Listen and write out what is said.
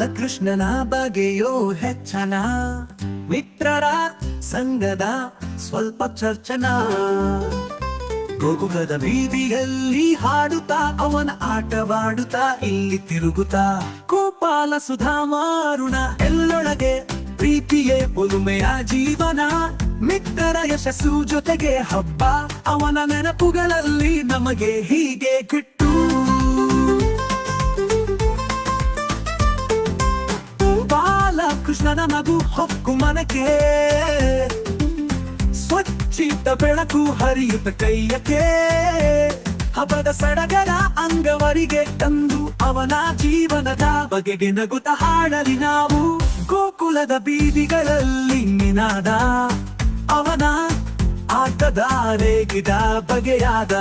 ಬಾಲಕೃಷ್ಣನ ಬಗೆಯೋ ಹೆಚ್ಚನ, ಮಿತ್ರರ ಸಂಗದ ಸ್ವಲ್ಪ ಚರ್ಚನ. ಗೋಕುಲದ ಬೀದಿಯಲ್ಲಿ ಹಾಡುತ್ತಾ ಅವನ ಆಟವಾಡುತ್ತಾ ಇಲ್ಲಿ ತಿರುಗುತ್ತಾ, ಗೋಪಾಲ ಸುಧಾಮಾರುಣ ಎಲ್ಲೊಳಗೆ ಪ್ರೀತಿಯೇ ಒಲುಮೆಯ ಜೀವನ. ಮಿತ್ರರ ಯಶಸ್ಸು ಜೊತೆಗೆ ಹಬ್ಬ, ಅವನ ನೆನಪುಗಳಲ್ಲಿ ನಮಗೆ ಹೀಗೆ ಗಿಟ್ಟು. ಬಾಲಕೃಷ್ಣನ ನಗು ಹೊಕ್ಕು ಮನಕ್ಕೆ, ಸ್ವಚ್ಛಿತ ಬೆಳಕು ಹರಿಯುತ್ತ ಕೈಯಕ್ಕೆ. ಹಬ್ಬದ ಸಡಗರ ಅಂಗವರಿಗೆ ತಂದು ಅವನ ಜೀವನದ ಬಗೆಗೆ ನಗುತ್ತ ಹಾಡಲಿ ನಾವು. ಗೋಕುಲದ ಬೀದಿಗಳಲ್ಲಿ ನಿನಾದ, ಅವನ ಆಟದ ರೇಗಿದ ಬಗೆಯಾದ